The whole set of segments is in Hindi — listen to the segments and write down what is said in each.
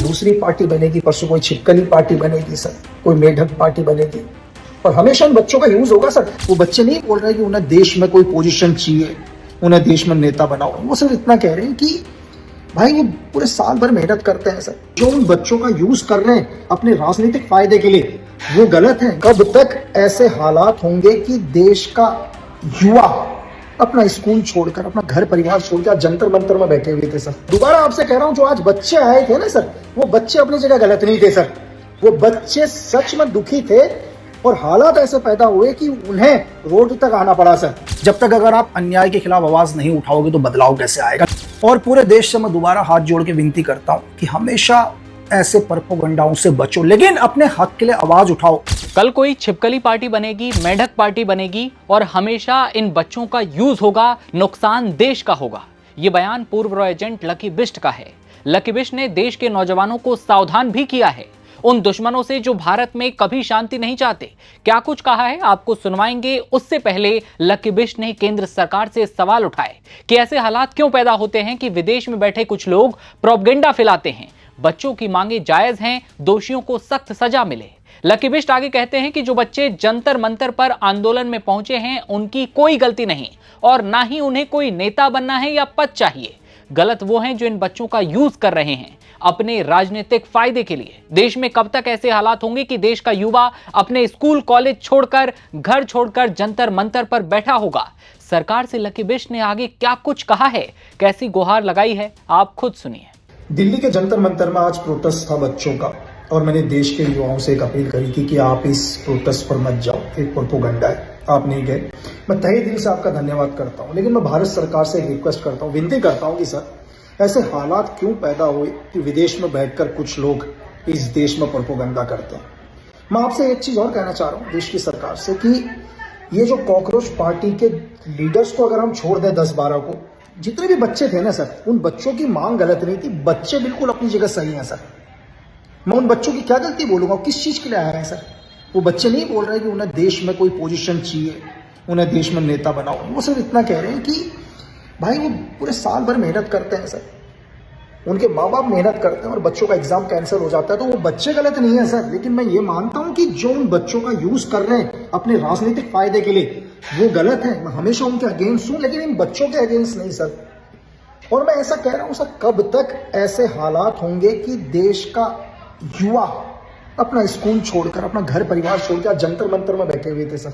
दूसरी पार्टी बनेगी, परसों कोई छिपकली पार्टी बनेगी सर, कोई मेढक पार्टी बनेगी, और हमेशा उन बच्चों का यूज होगा सर। वो बच्चे नहीं बोल रहे कि उन्हें देश में कोई पोजीशन चाहिए, उन्हें देश में नेता बनाओ। वो सिर्फ इतना कह रहे हैं कि भाई वो पूरे साल भर मेहनत करते हैं सर, जो उन बच्चों का यूज कर रहे हैं अपने राजनीतिक फायदे के लिए, वो गलत है। कब तक ऐसे हालात होंगे कि देश का युवा अपना स्कूल छोड़कर, अपना घर परिवार छोड़कर जंतर मंतर में बैठे हुए थे सर। दोबारा आपसे कह रहा हूं, जो आज बच्चे आए थे ना सर, वो बच्चे अपनी जगह गलत नहीं थे सर। वो बच्चे सच में दुखी थे और हालात ऐसे पैदा हुए कि उन्हें रोड तक आना पड़ा सर। जब तक अगर आप अन्याय के खिलाफ आवाज नहीं उठाओगे तो बदलाव कैसे आएगा। और पूरे देश से मैं दोबारा हाथ जोड़ के विनती करता हूं कि हमेशा ऐसे प्रोपेगेंडाओं से बचो, लेकिन अपने हक के लिए आवाज उठाओ। कल कोई छिपकली पार्टी बनेगी, मेढक पार्टी बनेगी और हमेशा इन बच्चों का यूज होगा, नुकसान देश का होगा। ये बयान पूर्व रॉ एजेंट लकी बिष्ट का है। लकी बिष्ट ने देश के नौजवानों को सावधान भी किया है उन दुश्मनों से जो भारत में कभी शांति नहीं चाहते। क्या कुछ कहा है आपको सुनवाएंगे। उससे पहले लकी बिष्ट ने केंद्र सरकार से सवाल उठाए कि ऐसे हालात क्यों पैदा होते हैं कि विदेश में बैठे कुछ लोग प्रोपेगेंडा फैलाते हैं। बच्चों की मांगे जायज हैं, दोषियों को सख्त सजा मिले। लकी बिष्ट आगे कहते हैं कि जो बच्चे जंतर मंतर पर आंदोलन में पहुंचे हैं उनकी कोई गलती नहीं और ना ही उन्हें कोई नेता बनना है या पद चाहिए। गलत वो हैं जो इन बच्चों का यूज कर रहे हैं अपने राजनीतिक फायदे के लिए। देश में कब तक ऐसे हालात होंगे कि देश का युवा अपने स्कूल कॉलेज छोड़कर, घर छोड़कर जंतर मंतर पर बैठा होगा। सरकार से लकी बिष्ट ने आगे क्या कुछ कहा है, कैसी गुहार लगाई है, आप खुद सुनिए। दिल्ली के जंतर मंतर में आज प्रोटेस्ट था बच्चों का, और मैंने देश के युवाओं से एक अपील करी थी कि आप इस प्रोटेस्ट पर मत जाओ, एक प्रोपेगेंडा है, आप नहीं गए। मैं तहे दिल से आपका धन्यवाद करता हूं, लेकिन मैं भारत सरकार से रिक्वेस्ट करता हूं, विनती करता हूं कि सर ऐसे हालात क्यों पैदा हुए कि विदेश में बैठकर कुछ लोग इस देश में प्रोपेगेंडा करते हैं। मैं आपसे एक चीज और कहना चाह रहा हूं देश की सरकार से कि ये जो कॉकरोच पार्टी के लीडर्स को अगर हम छोड़ दें 10-12 को, जितने भी बच्चे थे ना सर, उन बच्चों की मांग गलत नहीं थी। बच्चे बिल्कुल अपनी जगह सही हैं सर। मैं उन बच्चों की क्या गलती बोलूंगा, किस चीज के लिए आए हैं सर। वो बच्चे नहीं बोल रहे कि उन्हें देश में कोई पोजीशन चाहिए, उन्हें देश में नेता बनाओ। वो सिर्फ इतना कह रहे हैं कि भाई वो पूरे साल भर मेहनत करते हैं सर, उनके माँ बाप मेहनत करते हैं और बच्चों का एग्जाम कैंसिल हो जाता है, तो वो बच्चे गलत नहीं है सर। लेकिन मैं ये मानता हूं कि जो उन बच्चों का यूज कर रहे हैं अपने राजनीतिक फायदे के लिए, वो गलत है। मैं हमेशा उनके अगेंस्ट हूं, लेकिन इन बच्चों के अगेंस्ट नहीं सर। और मैं ऐसा कह रहा हूं सर, कब तक ऐसे हालात होंगे कि देश का युवा अपना स्कूल छोड़कर, अपना घर परिवार छोड़कर जंतर मंतर में बैठे हुए थे सर।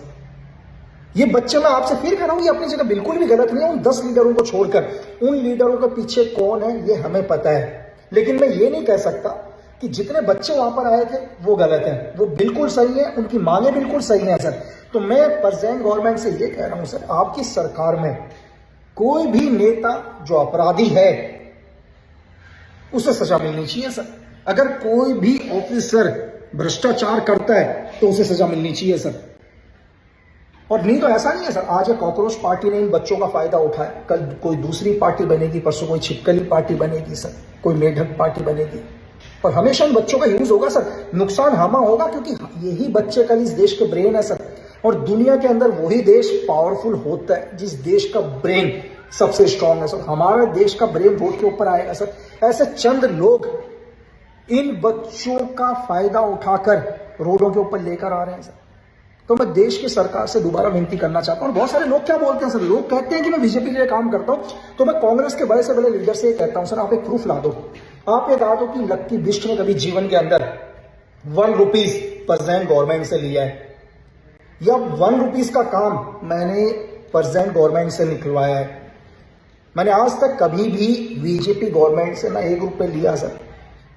ये बच्चे, मैं आपसे फिर कह रहा हूं, ये अपनी जगह बिल्कुल भी गलत नहीं है। उन 10 लीडरों को छोड़कर उन लीडरों के पीछे कौन है ये हमें पता है, लेकिन मैं ये नहीं कह सकता कि जितने बच्चे वहां पर आए थे वो गलत है। वो बिल्कुल सही है, उनकी मांगे बिल्कुल सही है सर। तो मैं प्रेजेंट गवर्नमेंट से ये कह रहा हूं सर, आपकी सरकार में कोई भी नेता जो अपराधी है उसे सजा मिलनी चाहिए सर। अगर कोई भी ऑफिसर भ्रष्टाचार करता है तो उसे सजा मिलनी चाहिए सर। और नहीं तो ऐसा नहीं है सर, आज ये कॉकरोच पार्टी ने इन बच्चों का फायदा उठाया, कल कोई दूसरी पार्टी बनेगी, परसों कोई छिपकली पार्टी बनेगी सर, कोई मेढक पार्टी बनेगी, और हमेशा इन बच्चों का यूज होगा सर। नुकसान हमें होगा क्योंकि यही बच्चे कल इस देश के ब्रेन है सर। और दुनिया के अंदर वही देश पावरफुल होता है जिस देश का ब्रेन सबसे स्ट्रांग है सर। हमारा देश का ब्रेन रोड के ऊपर आएगा सर। ऐसे चंद लोग इन बच्चों का फायदा उठाकर रोडों के ऊपर लेकर आ रहे हैं सर। तो मैं देश की सरकार से दोबारा विनती करना चाहता हूं। और बहुत सारे लोग क्या बोलते हैं सर, लोग कहते हैं कि मैं बीजेपी के लिए काम करता हूं, तो मैं कांग्रेस के बड़े से बड़े लीडर से ये कहता हूं सर, आप एक प्रूफ ला दो। आप ये ला दो कि लकी बिष्ट ने कभी जीवन के अंदर 1 रुपीज प्रेजेंट गवर्नमेंट से लिया है, या 1 रुपीज का काम मैंने प्रेजेंट गवर्नमेंट से निकलवाया है। मैंने आज तक कभी भी बीजेपी गवर्नमेंट से ना 1 रुपये लिया सर,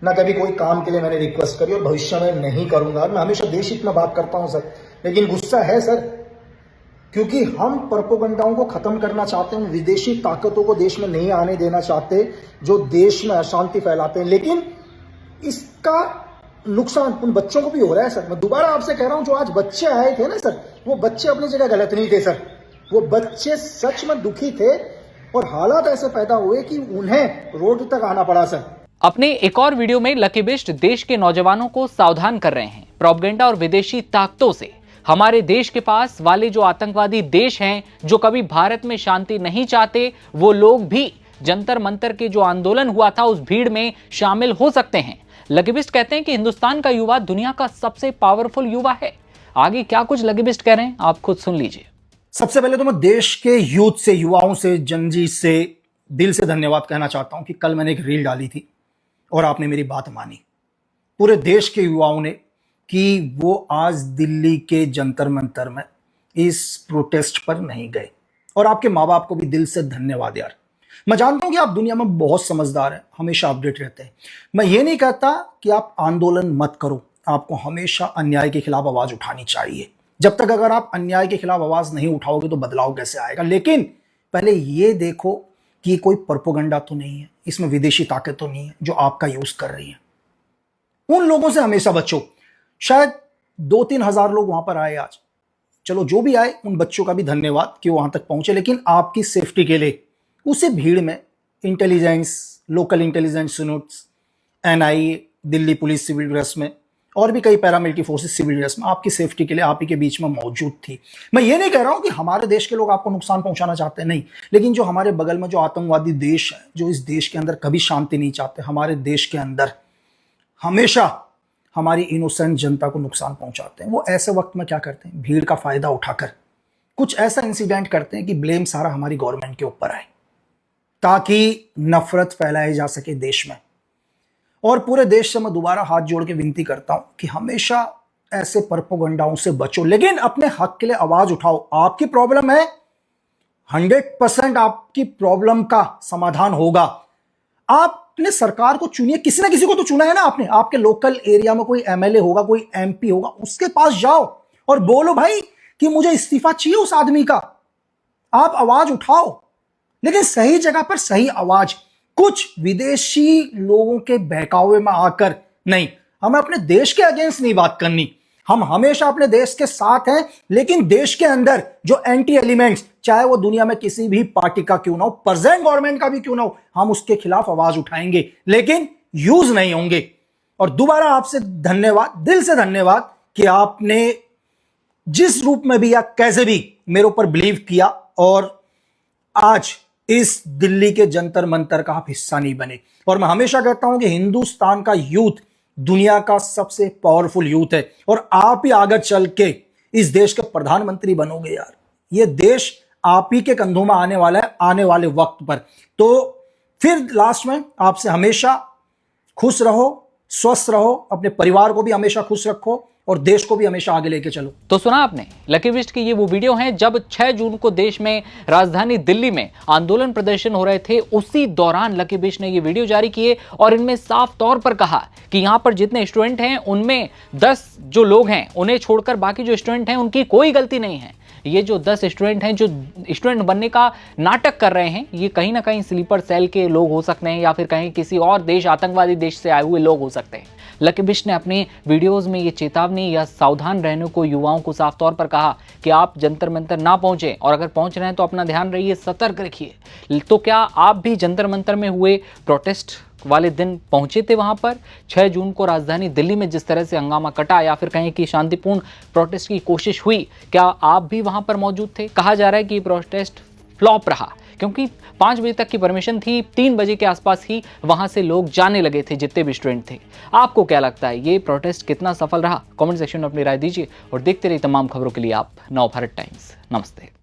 ना कभी कोई काम के लिए मैंने रिक्वेस्ट करी, और भविष्य में नहीं करूंगा। मैं हमेशा देश हित में बात करता हूं सर, लेकिन गुस्सा है सर क्योंकि हम प्रोपेगेंडाओं को खत्म करना चाहते हैं, विदेशी ताकतों को देश में नहीं आने देना चाहते जो देश में अशांति फैलाते हैं। लेकिन इसका नुकसान उन बच्चों को भी हो रहा है सर। मैं दोबारा आपसे कह रहा हूं, जो आज बच्चे आए थे ना सर, वो बच्चे अपनी जगह गलत नहीं थे सर। वो बच्चे सच में दुखी थे और हालात ऐसे पैदा हुए कि उन्हें रोड तक आना पड़ा सर। अपने एक और वीडियो में लकी बिष्ट देश के नौजवानों को सावधान कर रहे हैं प्रोपेगेंडा और विदेशी ताकतों से। हमारे देश के पास वाले जो आतंकवादी देश हैं जो कभी भारत में शांति नहीं चाहते, वो लोग भी जंतर मंतर के जो आंदोलन हुआ था उस भीड़ में शामिल हो सकते हैं। लकी बिस्ट कहते हैं कि हिंदुस्तान का युवा दुनिया का सबसे पावरफुल युवा है। आगे क्या कुछ लकी बिस्ट कह रहे हैं आप खुद सुन लीजिए। सबसे पहले तो मैं देश के यूथ से, युवाओं से, जनजी से दिल से धन्यवाद कहना चाहता हूं कि कल मैंने एक रील डाली थी और आपने मेरी बात मानी, पूरे देश के युवाओं ने, कि वो आज दिल्ली के जंतर मंतर में इस प्रोटेस्ट पर नहीं गए। और आपके माँ बाप को भी दिल से धन्यवाद यार। मैं जानता हूं कि आप दुनिया में बहुत समझदार हैं, हमेशा अपडेट रहते हैं। मैं ये नहीं कहता कि आप आंदोलन मत करो, आपको हमेशा अन्याय के खिलाफ आवाज उठानी चाहिए। जब तक अगर आप अन्याय के खिलाफ आवाज नहीं उठाओगे तो बदलाव कैसे आएगा। लेकिन पहले ये देखो कि कोई प्रोपेगेंडा तो नहीं है, इसमें विदेशी ताकत तो नहीं है जो आपका यूज कर रही है। उन लोगों से हमेशा बचो। शायद 2-3 हजार लोग वहां पर आए आज, चलो जो भी आए उन बच्चों का भी धन्यवाद कि वहां तक पहुंचे, लेकिन आपकी सेफ्टी के लिए उसी भीड़ में intelligence, local intelligence units, NIA, Delhi police civil dress में और भी कई पैरामिलिट्री फोर्सेस सिविल ड्रेस में आपकी सेफ्टी के लिए आप ही के बीच में मौजूद थी। मैं ये नहीं कह रहा हूं कि हमारे देश के लोग आपको नुकसान पहुंचाना चाहते हैं, नहीं, लेकिन जो हमारे बगल में जो आतंकवादी देश है, जो इस देश के अंदर कभी शांति नहीं चाहते, हमारे देश के अंदर हमेशा हमारी इनोसेंट जनता को नुकसान पहुंचाते हैं, वो ऐसे वक्त में क्या करते हैं, भीड़ का फायदा उठाकर कुछ ऐसा इंसिडेंट करते हैं कि ब्लेम सारा हमारी गवर्नमेंट के ऊपर आए, ताकि नफरत फैलाई जा सके देश में। और पूरे देश से मैं दोबारा हाथ जोड़ के विनती करता हूं कि हमेशा ऐसे प्रोपेगेंडाओं से बचो, लेकिन अपने हक के लिए आवाज उठाओ। आपकी प्रॉब्लम है, 100% आपकी प्रॉब्लम का समाधान होगा। आपने सरकार को चुनिए, किसी ना किसी को तो चुना है ना आपने। आपके लोकल एरिया में कोई एमएलए होगा, कोई एमपी होगा, उसके पास जाओ और बोलो भाई कि मुझे इस्तीफा चाहिए उस आदमी का। आप आवाज उठाओ, लेकिन सही जगह पर सही आवाज। कुछ विदेशी लोगों के बहकावे में आकर नहीं। हमें अपने देश के अगेंस्ट नहीं बात करनी, हम हमेशा अपने देश के साथ हैं, लेकिन देश के अंदर जो एंटी एलिमेंट्स, चाहे वो दुनिया में किसी भी पार्टी का क्यों ना हो, प्रेजेंट गवर्नमेंट का भी क्यों ना हो, हम उसके खिलाफ आवाज उठाएंगे, लेकिन यूज नहीं होंगे। और दोबारा आपसे धन्यवाद, दिल से धन्यवाद कि आपने जिस रूप में भी या कैसे भी मेरे ऊपर बिलीव किया और आज इस दिल्ली के जंतर मंतर का आप हिस्सा नहीं बने। और मैं हमेशा कहता हूं कि हिंदुस्तान का यूथ दुनिया का सबसे पावरफुल यूथ है और आप ही आगे चल के इस देश के प्रधानमंत्री बनोगे यार। ये देश आप ही के कंधों में आने वाला है, आने वाले वक्त पर। तो फिर लास्ट में आपसे हमेशा खुश रहो, स्वस्थ रहो, अपने परिवार को भी हमेशा खुश रखो और देश को भी हमेशा आगे लेके चलो। तो सुना आपने, लकी बिस्ट की ये वो वीडियो है जब 6 जून को देश में राजधानी दिल्ली में आंदोलन प्रदर्शन हो रहे थे। उसी दौरान लकी बिस्ट ने ये वीडियो जारी किए और इनमें साफ तौर पर कहा कि यहां पर जितने स्टूडेंट हैं उनमें 10 जो लोग हैं उन्हें छोड़कर बाकी जो स्टूडेंट हैं उनकी कोई गलती नहीं है। ये जो 10 स्टूडेंट हैं जो स्टूडेंट बनने का नाटक कर रहे हैं, ये कहीं ना कहीं स्लीपर सेल के लोग हो सकते हैं या फिर कहीं किसी और देश, आतंकवादी देश से आए हुए लोग हो सकते हैं। लकी बिस्ट ने अपने वीडियोस में ये चेतावनी या सावधान रहने को युवाओं को साफ तौर पर कहा कि आप जंतर मंतर ना पहुंचे और अगर पहुंच रहे हैं तो अपना ध्यान रखिए, सतर्क रखिए। तो क्या आप भी जंतर मंतर में हुए प्रोटेस्ट वाले दिन पहुंचे थे वहां पर? 6 जून को राजधानी दिल्ली में जिस तरह से हंगामा कटा या फिर कहीं की शांतिपूर्ण प्रोटेस्ट की कोशिश हुई, क्या आप भी वहां पर मौजूद थे? कहा जा रहा है कि प्रोटेस्ट फ्लॉप रहा क्योंकि 5 बजे तक की परमिशन थी, 3 बजे के आसपास ही वहां से लोग जाने लगे थे जितने भी स्टूडेंट थे। आपको क्या लगता है, ये प्रोटेस्ट कितना सफल रहा? कमेंट सेक्शन में अपनी राय दीजिए और देखते रहिए तमाम खबरों के लिए आप नव भारत टाइम्स। नमस्ते।